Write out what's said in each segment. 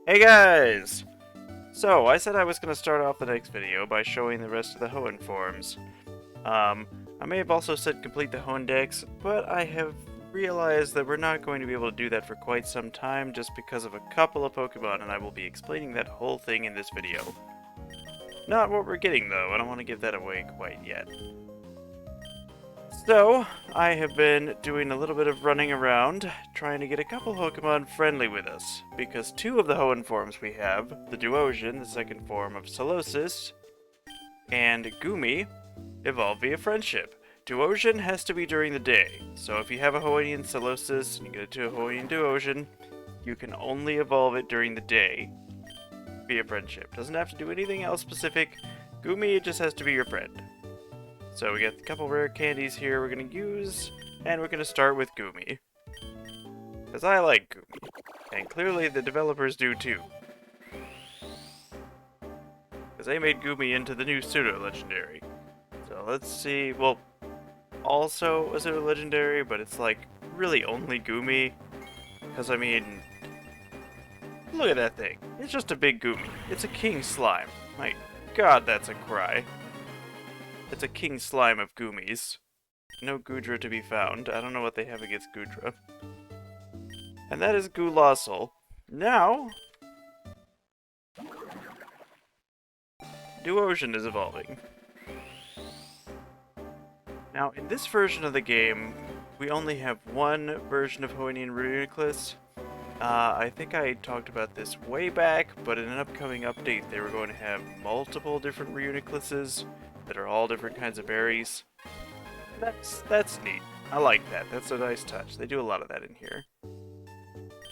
Hey guys! So, I said I was going to start off the next video by showing the rest of the Hoenn Forms. I may have also said complete the Hoenn Dex, but I have realized that we're not going to be able to do that for quite some time just because of a couple of Pokemon, and I will be explaining that whole thing in this video. Not what we're getting though, I don't want to give that away quite yet. So, I have been doing a little bit of running around, trying to get a couple Pokemon friendly with us, because two of the Hoenn forms we have, the Duosian, the second form of Solosis, and Goomy, evolve via friendship. Duosian has to be during the day, so if you have a Hoennian Solosis and you get it to a Hoennian Duosian, you can only evolve it during the day via friendship. Doesn't have to do anything else specific. Goomy, it just has to be your friend. So we got a couple rare candies here we're going to use, and we're going to start with Goomy. Because I like Goomy, and clearly the developers do too. Because they made Goomy into the new pseudo-legendary. So let's see, well, also a pseudo-legendary, but it's like really only Goomy. Because I mean, look at that thing. It's just a big Goomy. It's a king slime. My god, that's a cry. It's a king slime of Goomies. No Goodra to be found. I don't know what they have against Goodra. And that is Gulassel. Now, Duosian is evolving. Now, in this version of the game, we only have one version of Hoennian Reuniclus. I think I talked about this way back, but in an upcoming update they were going to have multiple different Reunicluses that are all different kinds of berries. That's neat. I like that. That's a nice touch. They do a lot of that in here.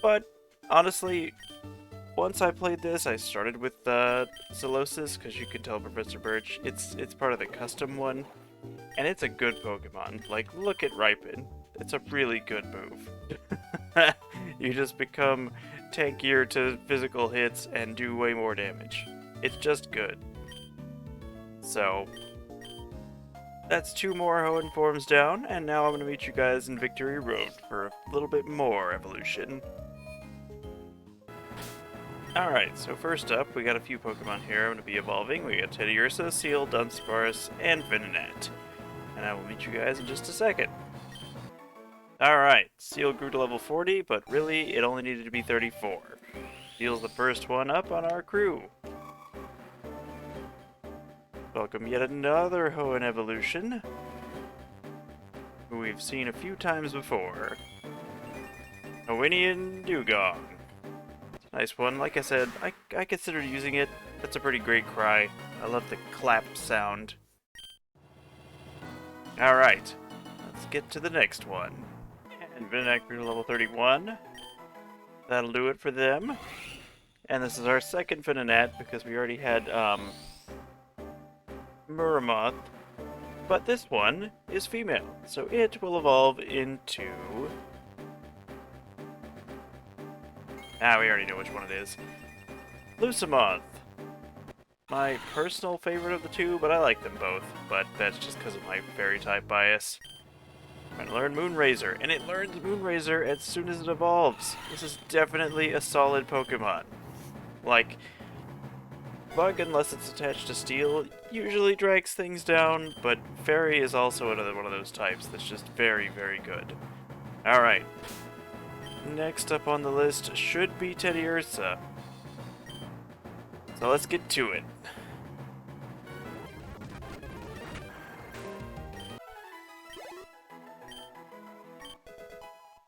But, honestly, once I played this, I started with Solosis, because you can tell Professor Birch, it's part of the custom one, and it's a good Pokemon. Like, look at Ripen. It's a really good move. You just become tankier to physical hits and do way more damage. It's just good. So, that's two more Hoenn forms down, and now I'm going to meet you guys in Victory Road for a little bit more evolution. Alright, so first up, we got a few Pokemon here I'm going to be evolving. We got Ursula, Seal, Dunsparce, and Venonat. And I will meet you guys in just a second. Alright, Seal grew to level 40, but really, it only needed to be 34. Seal's the first one up on our crew. Welcome yet another Hoenn evolution, who we've seen a few times before. Hoennian Dugong. It's a nice one. Like I said, I considered using it. That's a pretty great cry. I love the clap sound. Alright, let's get to the next one. And Venonat grew to level 31. That'll do it for them. And this is our second Venonat because we already had Muramoth, but this one is female, so it will evolve into... we already know which one it is. Lucamoth. My personal favorite of the two, but I like them both, but that's just because of my fairy type bias. I'm going to learn Moonrazor, and it learns Moonrazor as soon as it evolves. This is definitely a solid Pokemon. Like, Bug, unless it's attached to Steel, usually drags things down, but Fairy is also another one of those types that's just very, very good. Alright. Next up on the list should be Ursula. So let's get to it.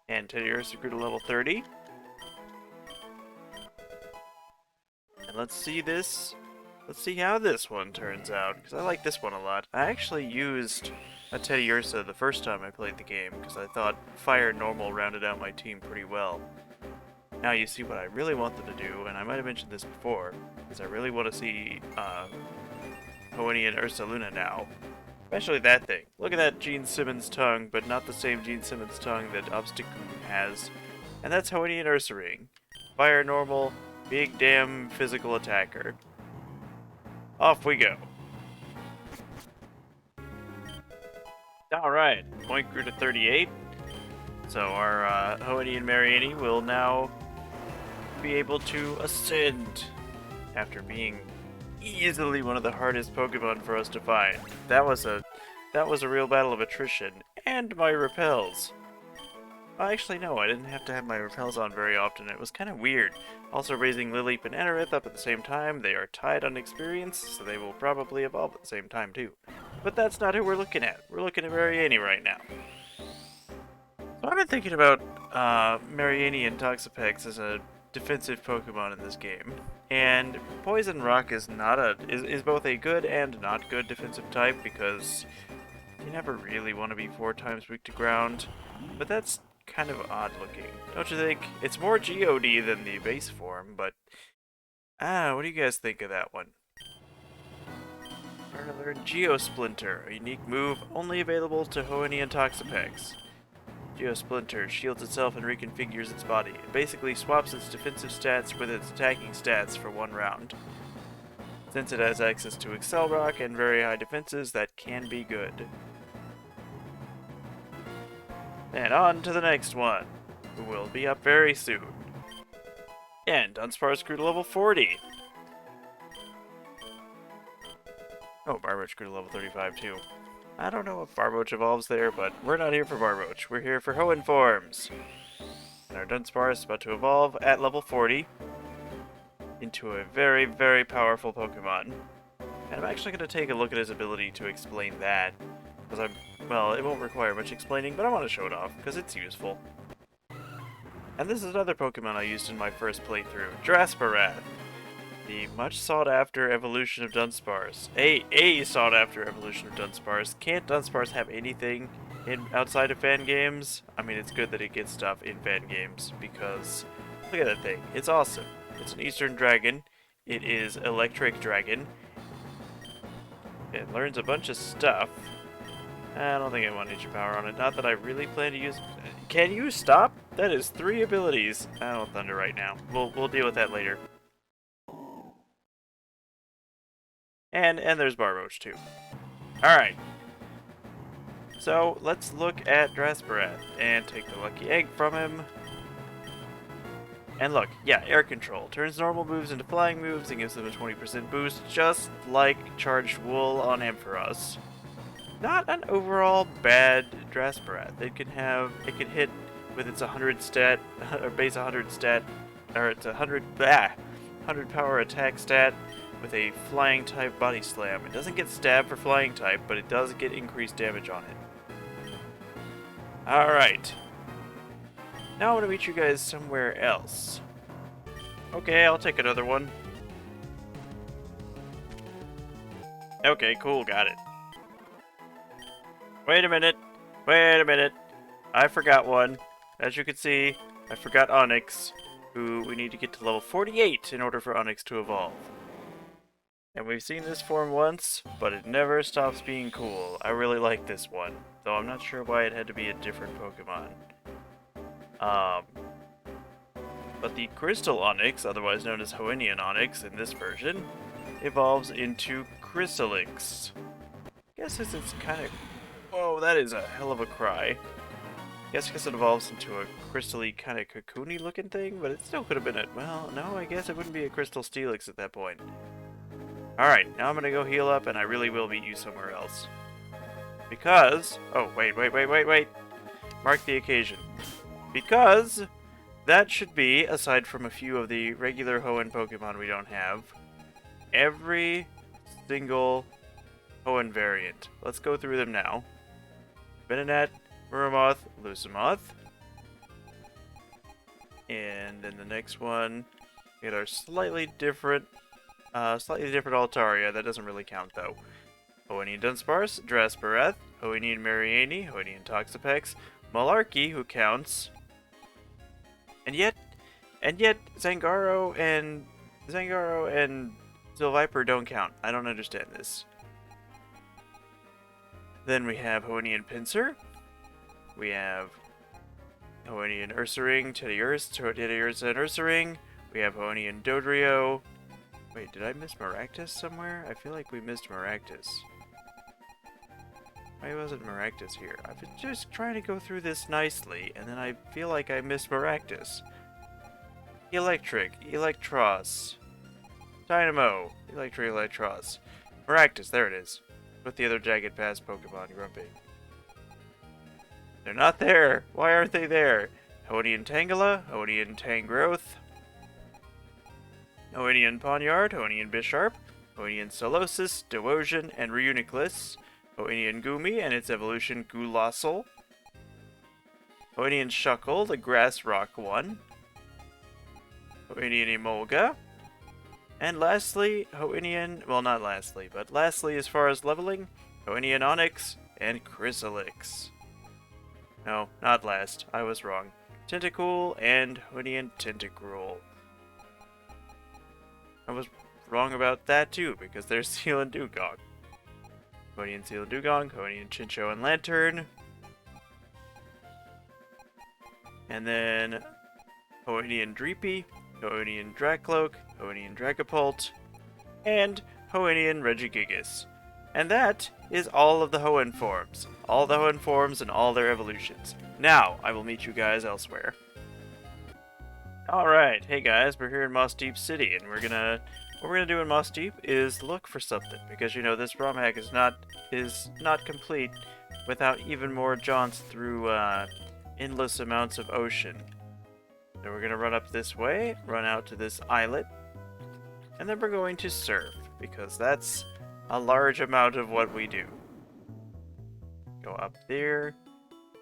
And Ursula grew to level 30. And let's see this. Let's see how this one turns out, because I like this one a lot. I actually used a Ursula the first time I played the game, because I thought Fire Normal rounded out my team pretty well. Now you see what I really want them to do, and I might have mentioned this before, is I really want to see Hoennian Ursaluna now. Especially that thing. Look at that Gene Simmons tongue, but not the same Gene Simmons tongue that Obstagoon has. And that's Hoennian Ursaring. Fire Normal, big damn physical attacker. Off we go. Alright, point grew to 38. So our Hoennian Mariani will now be able to ascend after being easily one of the hardest Pokemon for us to find. That was a real battle of attrition. And my repels. Actually, no, I didn't have to have my repels on very often. It was kind of weird. Also, raising Lilip and Anorith up at the same time, they are tied on experience, so they will probably evolve at the same time, too. But that's not who we're looking at. We're looking at Mariani right now. So I've been thinking about Mariani and Toxapex as a defensive Pokemon in this game. And Poison Rock is is both a good and not good defensive type, because you never really want to be 4 times weak to ground. But that's kind of odd looking, don't you think? It's more GOD than the base form, but what do you guys think of that one? Learn Geosplinter, a unique move only available to Hoennian Toxapex. Geosplinter shields itself and reconfigures its body. It basically swaps its defensive stats with its attacking stats for 1 round. Since it has access to Excel Rock and very high defenses, that can be good. And on to the next one, who will be up very soon. And Dunsparce grew to level 40. Oh, Barboach grew to level 35 too. I don't know if Barboach evolves there, but we're not here for Barboach. We're here for Hoenn Forms. And our Dunsparce is about to evolve at level 40 into a very, very powerful Pokemon. And I'm actually going to take a look at his ability to explain that. Because well, it won't require much explaining, but I want to show it off, because it's useful. And this is another Pokemon I used in my first playthrough, Dunsparce. The much sought-after evolution of Dunsparce. A sought-after evolution of Dunsparce. Can't Dunsparce have anything outside of fan games? I mean, it's good that it gets stuff in fan games, because look at that thing. It's awesome. It's an Eastern Dragon. It is Electric Dragon. It learns a bunch of stuff. I don't think I want Nature Power on it. Not that I really plan to use... Can you stop? That is 3 abilities. I don't Thunder right now. We'll deal with that later. And there's Barboach too. Alright. So let's look at Dunsparce and take the lucky egg from him. And look, yeah, air control. Turns normal moves into flying moves and gives them a 20% boost, just like Charged Wool on Ampharos. Not an overall bad Dunsparce. It can hit with its 100 stat, or base 100 stat, or its 100 power attack stat with a flying type body slam. It doesn't get stabbed for flying type, but it does get increased damage on it. Alright. Now I want to meet you guys somewhere else. Okay, I'll take another one. Okay, cool, got it. Wait a minute. I forgot one. As you can see, I forgot Onyx, who we need to get to level 48 in order for Onyx to evolve. And we've seen this form once, but it never stops being cool. I really like this one, though I'm not sure why it had to be a different Pokemon. But the Crystal Onyx, otherwise known as Hoennian Onyx in this version, evolves into Chrysalix. Guess this is kind of... Whoa, that is a hell of a cry. Guess it evolves into a crystally kind of cocoony looking thing, but it still could have been a... Well, no, I guess it wouldn't be a Crystal Steelix at that point. Alright, now I'm gonna go heal up, and I really will meet you somewhere else. Because... Oh, wait. Mark the occasion. Because that should be, aside from a few of the regular Hoenn Pokemon we don't have, every single Hoenn variant. Let's go through them now. Venonat, Murmoth, Lucamoth. And then the next one, we get our slightly different Altaria. That doesn't really count, though. Hoennian Dunsparce, Dunsparce, Hoennian Mariani, Hoennian Toxapex, Malarkey, who counts. And yet, Zangaro and Sylviper don't count. I don't understand this. Then we have Hoennian Pinsir. We have Hoennian Ursaring, Teddiursa and Ursaring. We have Hoennian Dodrio. Wait, did I miss Maractus somewhere? I feel like we missed Maractus. Why wasn't Maractus here? I've been just trying to go through this nicely, and then I feel like I missed Maractus. Electric, Electros, Dynamo, Electros. Maractus, there it is. With the other Jagged Pass Pokemon, Grumpy. They're not there! Why aren't they there? Hoennian Tangela, Hoennian Tangrowth, Hoennian Poniard, Hoennian Bisharp, Hoennian Solosis, Dewosion, and Reuniclus, Hoennian Goomy and its evolution Gulassel, Hoennian Shuckle, the Grass Rock one, Hoennian Emolga, and lastly, Hoennian, well not lastly, but lastly as far as leveling, Hoennian Onyx and Chrysalix. No, not last, I was wrong. Tentacool and Hoennian Tentacruel. I was wrong about that too, because there's Seal and Dugong. Hoennian Seal and Dugong, Hoennian Chinchou and Lantern. And then Hoennian Dreepy, Hoennian Dracloak, Hoennian Dragapult, and Hoennian Regigigas. And that is all of the Hoenn Forms. All the Hoenn Forms and all their evolutions. Now, I will meet you guys elsewhere. Alright, hey guys, we're here in Moss Deep City, and what we're gonna do in Moss Deep is look for something, because you know this ROM hack is not complete without even more jaunts through endless amounts of ocean. So we're gonna run up this way, run out to this islet, and then we're going to surf, because that's a large amount of what we do. Go up there.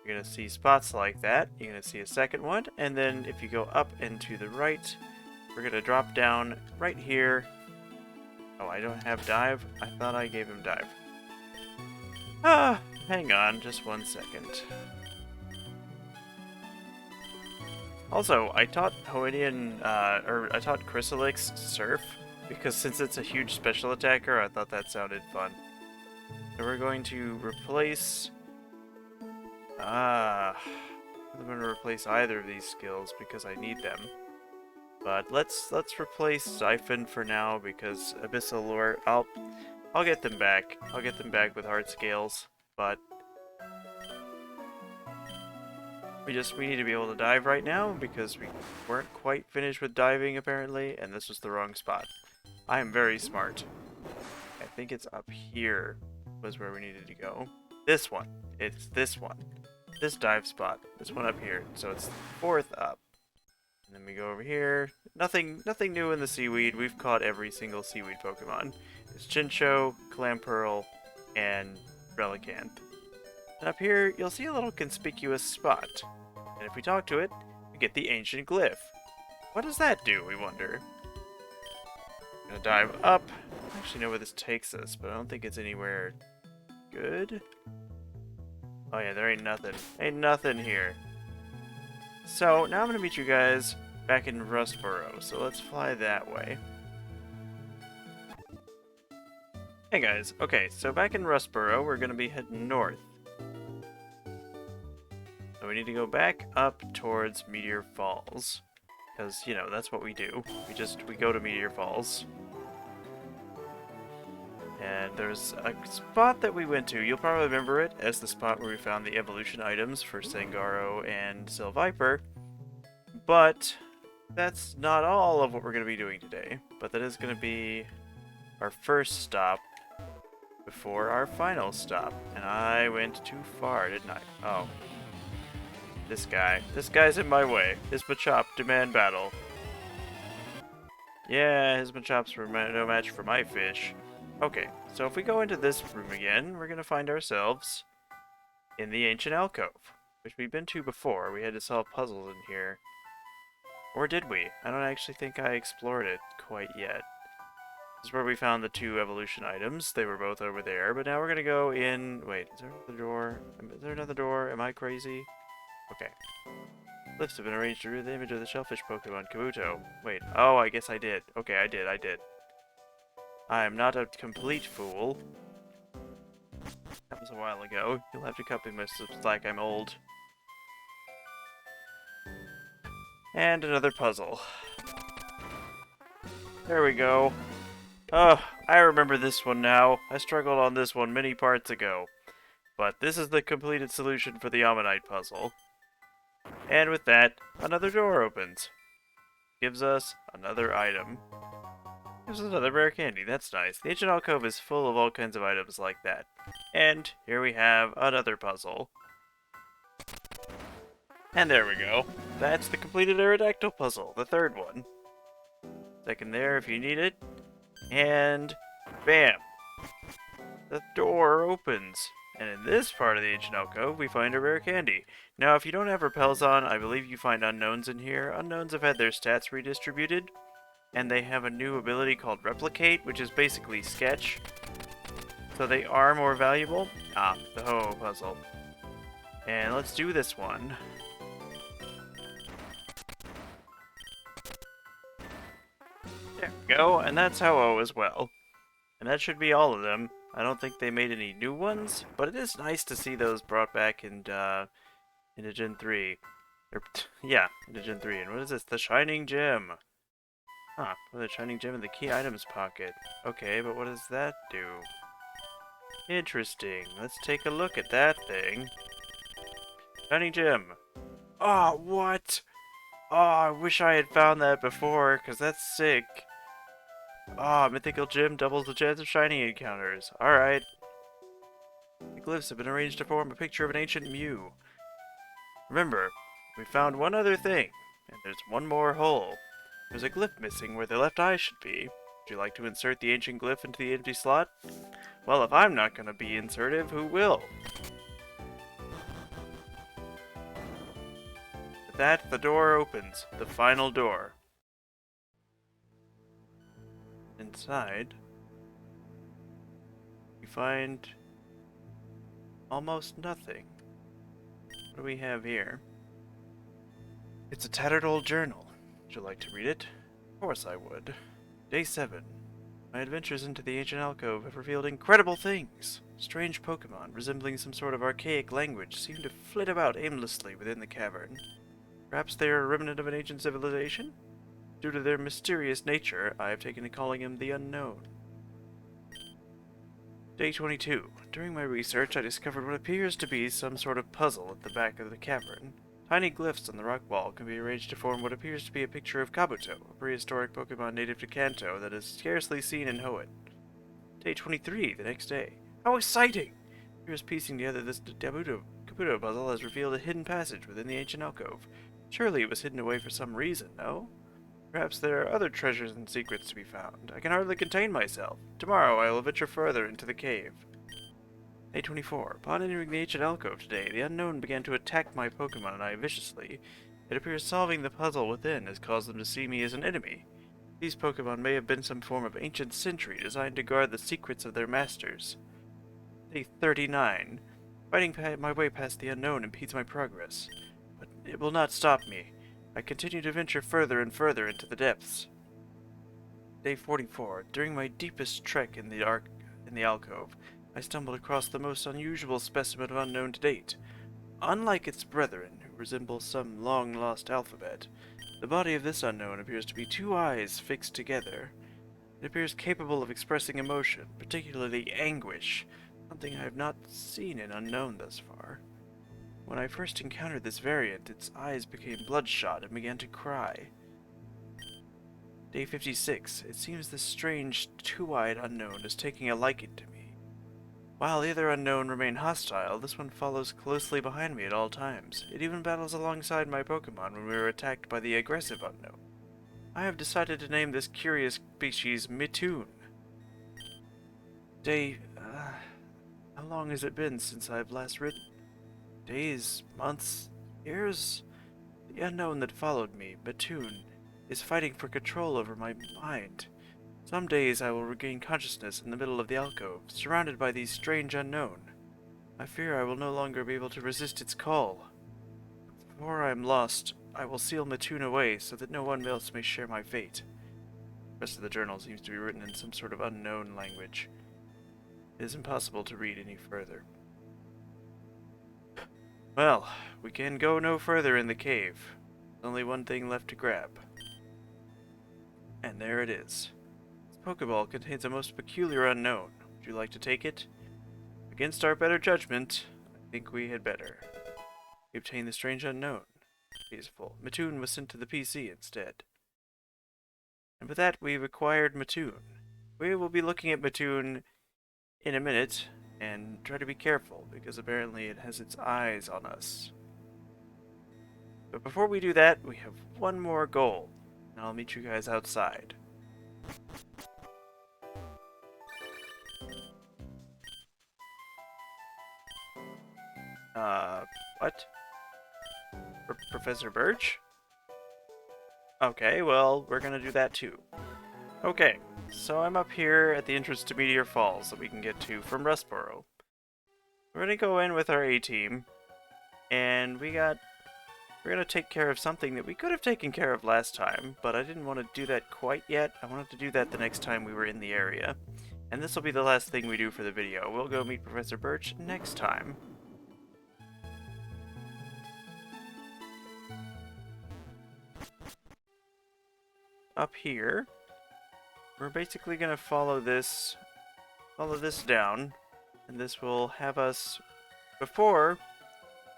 You're going to see spots like that. You're going to see a second one. And then if you go up and to the right, we're going to drop down right here. Oh, I don't have dive? I thought I gave him dive. Ah, hang on just 1 second. Also, I taught Hoennian, I taught Chrysalix Surf, because since it's a huge special attacker, I thought that sounded fun. So we're going to replace... I'm going to replace either of these skills because I need them. But let's replace Siphon for now because Abyssal Lure, I'll get them back. I'll get them back with hard scales, but we need to be able to dive right now because we weren't quite finished with diving apparently, and this was the wrong spot. I am very smart. I think it's up here was where we needed to go. This one. It's this one. This dive spot. This one up here. So it's 4th up. And then we go over here. Nothing new in the seaweed. We've caught every single seaweed Pokemon. It's Chinchou, Clamperl, and Relicanth. And up here, you'll see a little conspicuous spot. And if we talk to it, we get the ancient glyph. What does that do, we wonder? I'm gonna dive up. I actually know where this takes us, but I don't think it's anywhere good. Oh yeah, there ain't nothing. Ain't nothing here. So, now I'm gonna meet you guys back in Rustboro, so let's fly that way. Hey guys, okay, so back in Rustboro, we're gonna be heading north. So we need to go back up towards Meteor Falls. Because, you know, that's what we do. We go to Meteor Falls. And there's a spot that we went to. You'll probably remember it as the spot where we found the evolution items for Sangaro and Silviper. But that's not all of what we're going to be doing today. But that is going to be our first stop before our final stop. And I went too far, didn't I? Oh. This guy's in my way. His Machop demand battle. Yeah, his Machops were no match for my fish. Okay, so if we go into this room again, we're gonna find ourselves in the Ancient Alcove, which we've been to before. We had to solve puzzles in here. Or did we? I don't actually think I explored it quite yet. This is where we found the 2 evolution items. They were both over there, but now we're gonna go in... Wait, is there another door? Is there another door? Am I crazy? Okay. Lifts have been arranged to read the image of the shellfish Pokemon Kabuto. Wait, oh, I guess I did. Okay, I did. I am not a complete fool. That was a while ago. You'll have to cut me my slack, I'm old. And another puzzle. There we go. Oh, I remember this one now. I struggled on this one many parts ago. But this is the completed solution for the Ammonite puzzle. And with that, another door opens. gives us another item. Gives us another rare candy. That's nice. The ancient alcove is full of all kinds of items like that. And here we have another puzzle. And there we go. That's the completed Aerodactyl puzzle, the third one. Second there if you need it. And bam! The door opens. And in this part of the ancient alcove, we find a rare candy. Now, if you don't have repels on, I believe you find unknowns in here. Unknowns have had their stats redistributed. And they have a new ability called Replicate, which is basically Sketch. So they are more valuable. Ah, the Ho-Oh puzzle. And let's do this one. There we go, and that's Ho-Oh as well. And that should be all of them. I don't think they made any new ones, but it is nice to see those brought back into Gen 3. Yeah, into Gen 3. And what is this? The Shining Gem. Huh, the Shining Gem in the key items pocket. Okay, but what does that do? Interesting. Let's take a look at that thing. Shining Gem. Oh, what? Oh, I wish I had found that before, because that's sick. Ah, Mythical Gem doubles the chance of shiny encounters. Alright. The glyphs have been arranged to form a picture of an ancient Mew. Remember, we found one other thing, and there's one more hole. There's a glyph missing where the left eye should be. Would you like to insert the ancient glyph into the empty slot? Well, if I'm not going to be insertive, who will? With that, the door opens. The final door. Inside, you find almost nothing. What do we have here? It's a tattered old journal. Would you like to read it? Of course I would. Day 7. My adventures into the ancient alcove have revealed incredible things. Strange Pokemon, resembling some sort of archaic language, seem to flit about aimlessly within the cavern. Perhaps they are a remnant of an ancient civilization? Due to their mysterious nature, I have taken to calling him the Unknown. Day 22. During my research, I discovered what appears to be some sort of puzzle at the back of the cavern. Tiny glyphs on the rock wall can be arranged to form what appears to be a picture of Kabuto, a prehistoric Pokemon native to Kanto that is scarcely seen in Hoenn. Day 23, the next day. How exciting! Here's piecing together this Kabuto puzzle has revealed a hidden passage within the ancient alcove. Surely it was hidden away for some reason, no? Perhaps there are other treasures and secrets to be found. I can hardly contain myself. Tomorrow I will venture further into the cave. Day 24. Upon entering the ancient alcove today, the Unknown began to attack my Pokemon and I viciously. It appears solving the puzzle within has caused them to see me as an enemy. These Pokemon may have been some form of ancient sentry designed to guard the secrets of their masters. Day 39. Fighting my way past the Unknown impedes my progress, but it will not stop me. I continue to venture further and further into the depths. Day 44. During my deepest trek in the alcove, I stumbled across the most unusual specimen of Unknown to date. Unlike its brethren, who resemble some long-lost alphabet, the body of this Unknown appears to be two eyes fixed together. It appears capable of expressing emotion, particularly anguish, something I have not seen in Unknown thus far. When I first encountered this variant, its eyes became bloodshot and began to cry. Day 56. It seems this strange, two-eyed Unknown is taking a liking to me. While the other Unknown remain hostile, this one follows closely behind me at all times. It even battles alongside my Pokemon when we were attacked by the aggressive Unknown. I have decided to name this curious species Mitoon. How long has it been since I've last written? Days, months, years? The Unknown that followed me, Mitoon, is fighting for control over my mind. Some days I will regain consciousness in the middle of the alcove, surrounded by these strange Unknown. I fear I will no longer be able to resist its call. Before I am lost, I will seal Mitoon away so that no one else may share my fate. The rest of the journal seems to be written in some sort of unknown language. It is impossible to read any further. Well, we can go no further in the cave. There's only one thing left to grab. And there it is. Pokeball contains a most peculiar Unknown. Would you like to take it? Against our better judgment, I think we had better. We obtained the strange Unknown. Peaceful. Mitoon was sent to the PC instead. And with that, we've acquired Mattoon. We will be looking at Mattoon in a minute, and try to be careful, because apparently it has its eyes on us. But before we do that, we have one more goal, and I'll meet you guys outside. What? Professor Birch? Okay, well, we're gonna do that too. Okay, so I'm up here at the entrance to Meteor Falls that we can get to from Rustboro. We're gonna go in with our A-team, and we're gonna take care of something that we could have taken care of last time, but I didn't want to do that quite yet. I wanted to do that the next time we were in the area. And this will be the last thing we do for the video. We'll go meet Professor Birch next time. Up here, we're basically gonna follow this down, and this will have us, before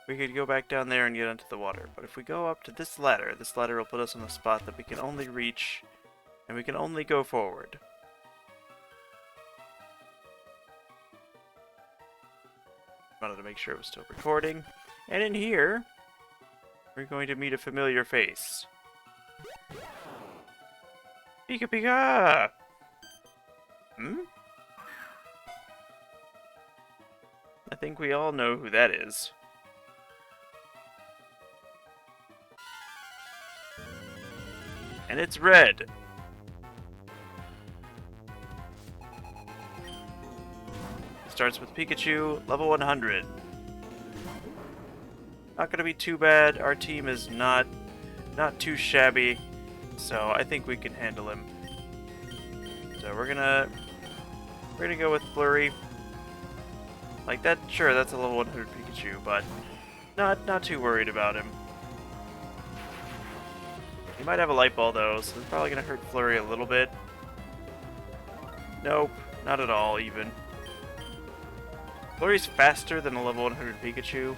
we could go back down there and get onto the water. But if we go up to this ladder will put us on a spot that we can only reach, and we can only go forward. Wanted to make sure it was still recording. And in here, we're going to meet a familiar face. Pika Pika! I think we all know who that is. And it's red. Starts with Pikachu, level 100. Not gonna be too bad. Our team is not too shabby, so I think we can handle him. So we're gonna go with Flurry. Like that, sure, that's a level 100 Pikachu, but not too worried about him. He might have a Light Ball though, so it's probably gonna hurt Flurry a little bit. Nope, not at all even. Flurry's faster than a level 100 Pikachu.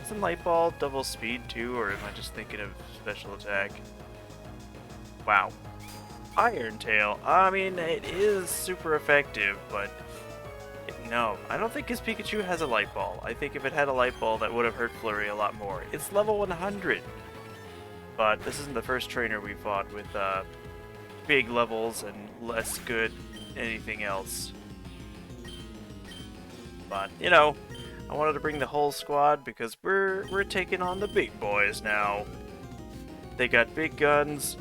Isn't Light Ball double speed too, or am I just thinking of special attack? Wow. Iron Tail. I mean, it is super effective, but no, I don't think his Pikachu has a Light Ball. I think if it had a Light Ball, that would have hurt Flurry a lot more. It's level 100. But this isn't the first trainer we fought with big levels and less good anything else. But, you know, I wanted to bring the whole squad because we're taking on the big boys now. They got big guns.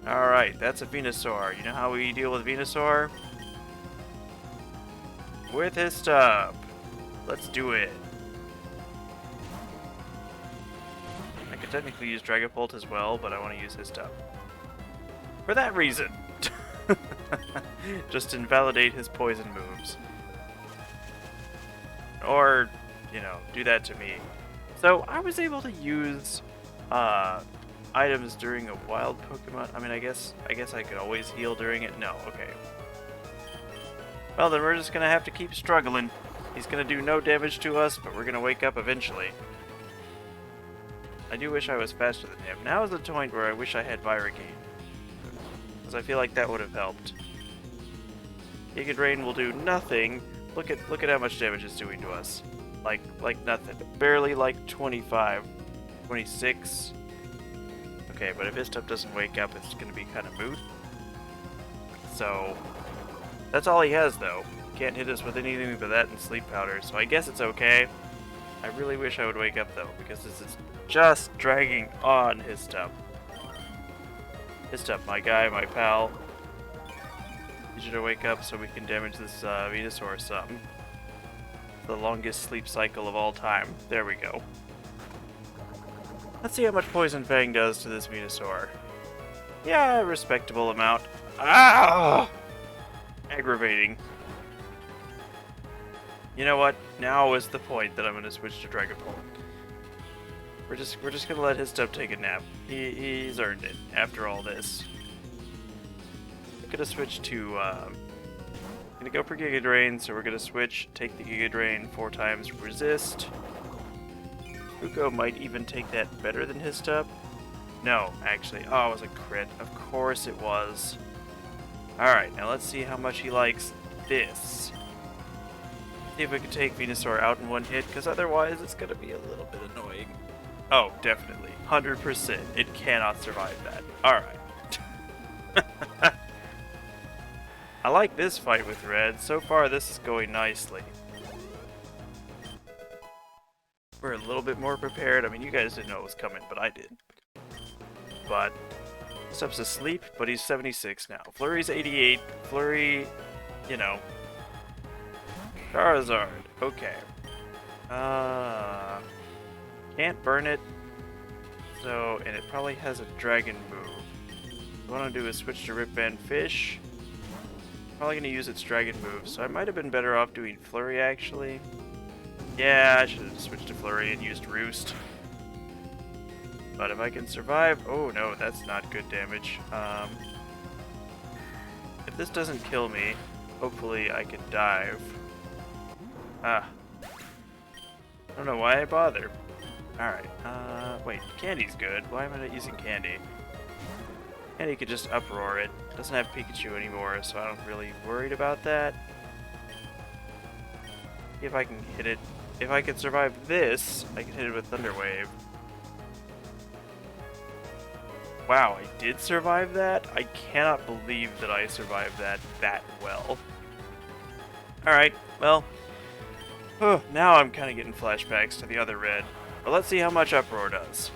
Alright, that's a Venusaur. You know how we deal with Venusaur? With his stuff. Let's do it. I could technically use Dragapult as well, but I want to use his stuff. For that reason. Just invalidate his poison moves. Or, you know, do that to me. So, I was able to use items during a wild Pokemon. I mean, I guess I could always heal during it. No, okay. Well, then we're just gonna have to keep struggling. He's gonna do no damage to us, but we're gonna wake up eventually. I do wish I was faster than him. Now is the point where I wish I had Viragate, because I feel like that would have helped. Giga Drain will do nothing. Look at how much damage it's doing to us. Like nothing. Barely like 25, 26. Okay, but if his stuff doesn't wake up, it's gonna be kind of moot. So that's all he has, though. Can't hit us with anything but that and Sleep Powder. So I guess it's okay. I really wish I would wake up though, because this is just dragging on his stuff. His stuff, my guy, my pal. Need you to wake up so we can damage this Venusaur some. The longest sleep cycle of all time. There we go. Let's see how much Poison Fang does to this Venusaur. Yeah, a respectable amount. Ah! Aggravating. You know what? Now is the point that I'm going to switch to Dragapult. We're just going to let his stuff take a nap. He's earned it after all this. I'm going to switch to I'm going to go for Giga Drain, so we're going to switch, take the Giga Drain 4 times, resist. Fuko might even take that better than his stuff. No, actually. Oh, it was a crit. Of course it was. Alright, now let's see how much he likes this. See if we can take Venusaur out in one hit, because otherwise it's going to be a little bit annoying. Oh, definitely. 100%. It cannot survive that. Alright. I like this fight with Red. So far, this is going nicely. We're a little bit more prepared. I mean, you guys didn't know it was coming, but I did. But Step's asleep, but he's 76 now. Flurry's 88. Flurry, you know. Charizard. Okay. Can't burn it. So, and it probably has a dragon move. What I want to do is switch to Rip Van Fish. Probably going to use its dragon move, so I might have been better off doing Flurry, actually. Yeah, I should have switched to Flurry and used Roost. But if I can survive... Oh, no, that's not good damage. If this doesn't kill me, hopefully I can dive. Ah. I don't know why I bother. Alright, wait, Candy's good. Why am I not using Candy? Candy could just Uproar it. Doesn't have Pikachu anymore, so I'm not really worried about that. See if I can hit it. If I can survive this, I can hit it with Thunder Wave. Wow, I did survive that? I cannot believe that I survived that well. Alright, well. Now I'm kind of getting flashbacks to the other Red. But let's see how much Uproar does.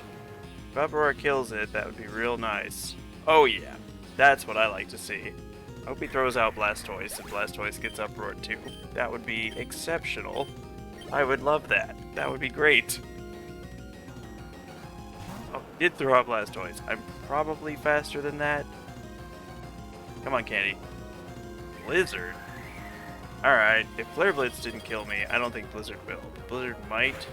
If Uproar kills it, that would be real nice. Oh yeah, that's what I like to see. I hope he throws out Blastoise and Blastoise gets Uproared too. That would be exceptional. I would love that. That would be great. Oh, did throw out Blastoise. I'm probably faster than that. Come on, Candy. Blizzard? Alright, if Flare Blitz didn't kill me, I don't think Blizzard will. But Blizzard might.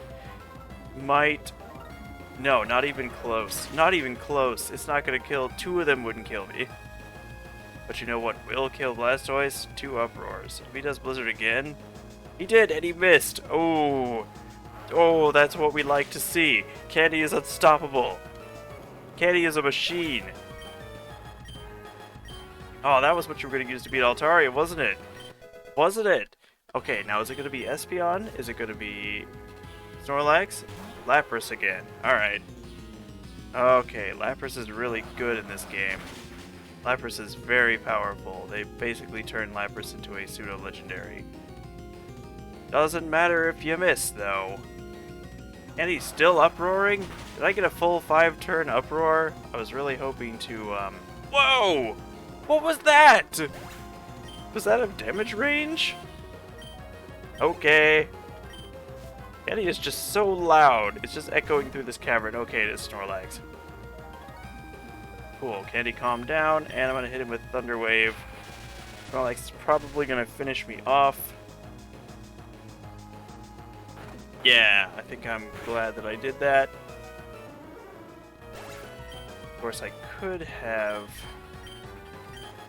No, not even close. Not even close. It's not gonna kill. Two of them wouldn't kill me. But you know what will kill Blastoise? 2 Uproars. If he does Blizzard again... He did, and he missed! Oh! Oh, that's what we like to see. Candy is unstoppable. Candy is a machine. Oh, that was what you were gonna use to beat Altaria, wasn't it? Wasn't it? Okay, now is it gonna be Espeon? Is it gonna be... Snorlax? Lapras again. Alright. Okay, Lapras is really good in this game. Lapras is very powerful. They basically turn Lapras into a pseudo-legendary. Doesn't matter if you miss, though. And he's still uproaring? Did I get a full 5-turn uproar? I was really hoping to, Whoa! What was that? Was that a damage range? Okay. Candy is just so loud. It's just echoing through this cavern. Okay, it is Snorlax. Cool. Candy calmed down, and I'm going to hit him with Thunder Wave. Snorlax is probably going to finish me off. Yeah, I think I'm glad that I did that. Of course, I could have...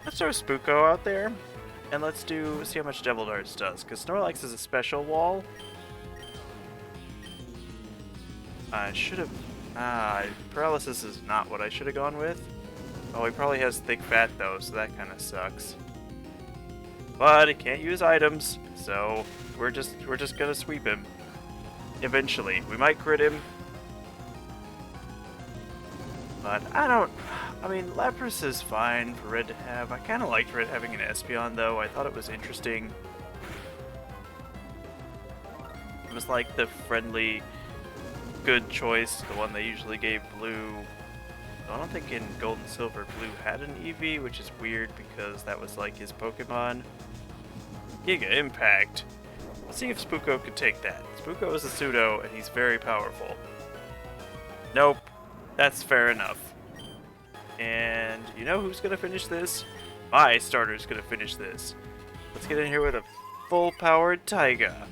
Let's throw Spooko out there, and let's see how much Devil Darts does, because Snorlax is a special wall. I should have... Paralysis is not what I should have gone with. Oh, he probably has Thick Fat, though, so that kind of sucks. But it can't use items, so we're just gonna sweep him. Eventually. We might crit him. But I mean, Lapras is fine for Red to have. I kind of liked Red having an Espeon, though. I thought it was interesting. It was like the friendly, good choice, the one they usually gave Blue. I don't think in Gold and Silver Blue had an Eevee, which is weird because that was like his Pokemon. Giga Impact. Let's see if Spooko could take that. Spooko is a pseudo, and he's very powerful. Nope. That's fair enough. And you know who's going to finish this? My starter's going to finish this. Let's get in here with a full-powered Taiga.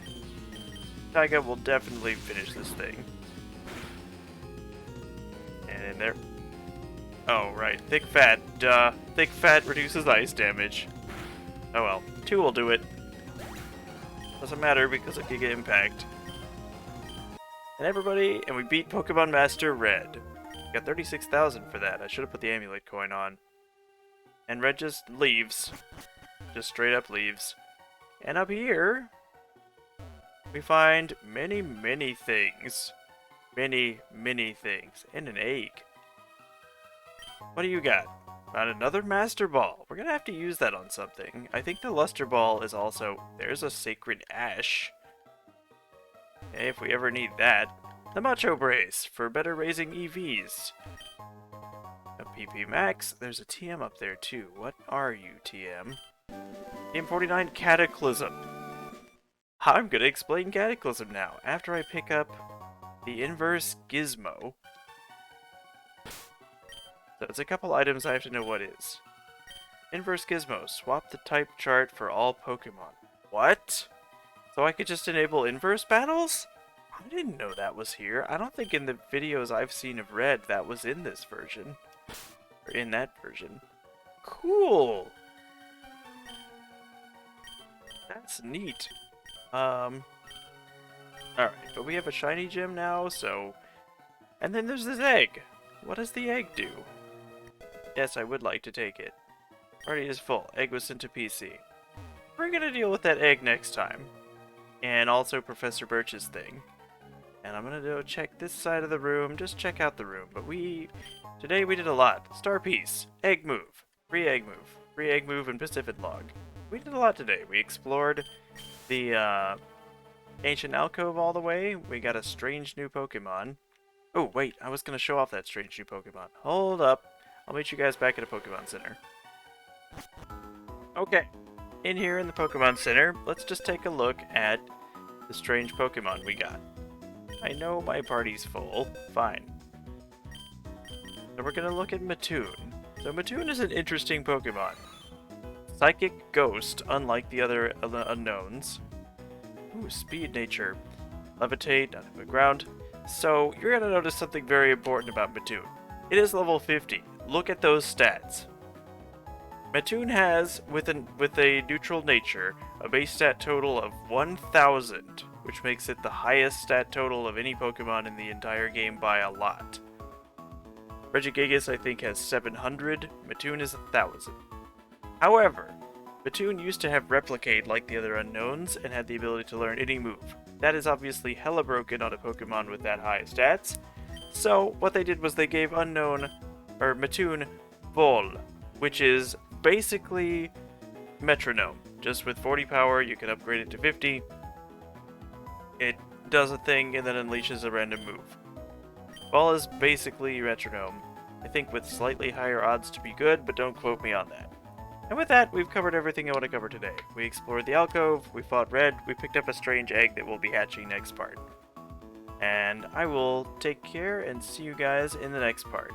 Taiga will definitely finish this thing. And in there... Oh, right. Thick Fat. Duh. Thick Fat reduces ice damage. Oh well. 2 will do it. Doesn't matter because of Giga Impact. And we beat Pokemon Master Red. Got 36,000 for that. I should have put the amulet coin on. And Red just leaves. Just straight up leaves. And up here, we find many, many things. Many, many things. And an egg. What do you got? Found another Master Ball. We're gonna have to use that on something. I think the Luster Ball is also... There's a Sacred Ash. Okay, if we ever need that. The Macho Brace for better raising EVs. A PP Max. There's a TM up there too. What are you, TM? TM49 Cataclysm. I'm gonna explain Cataclysm now. After I pick up the Inverse Gizmo. So it's a couple items I have to know what is. Inverse Gizmo. Swap the type chart for all Pokemon. What? So I could just enable inverse battles? I didn't know that was here. I don't think in the videos I've seen of Red that was in this version. Or in that version. Cool! That's neat. Alright, but we have a shiny gem now, so... And then there's this egg! What does the egg do? Yes, I would like to take it. Party is full. Egg was sent to PC. We're gonna deal with that egg next time. And also Professor Birch's thing. And I'm gonna go check this side of the room, just check out the room. But today we did a lot. Star Piece, Egg Move, Free Egg Move, and Pacific Log. We did a lot today. We explored the Ancient Alcove all the way. We got a strange new Pokemon. Oh, wait, I was gonna show off that strange new Pokemon. Hold up. I'll meet you guys back at a Pokemon Center. Okay, in here in the Pokemon Center, let's just take a look at the strange Pokemon we got. I know my party's full. Fine. So we're gonna look at Matoon. So Matoon is an interesting Pokemon. Psychic Ghost, unlike the other unknowns. Ooh, Speed Nature. Levitate, not hit the ground. So you're gonna notice something very important about Matoon. It is level 50. Look at those stats. Matoon has, with a neutral nature, a base stat total of 1,000, which makes it the highest stat total of any Pokemon in the entire game by a lot. Regigigas, I think, has 700. Matoon is 1,000. However, Matoon used to have Replicate like the other unknowns and had the ability to learn any move. That is obviously hella broken on a Pokemon with that high stats. So what they did was they gave Matoon Vol, which is basically Metronome. Just with 40 power, you can upgrade it to 50. It does a thing and then unleashes a random move. Vol is basically Metronome. I think with slightly higher odds to be good, but don't quote me on that. And with that, we've covered everything I want to cover today. We explored the alcove, we fought Red, we picked up a strange egg that will be hatching next part. And I will take care and see you guys in the next part.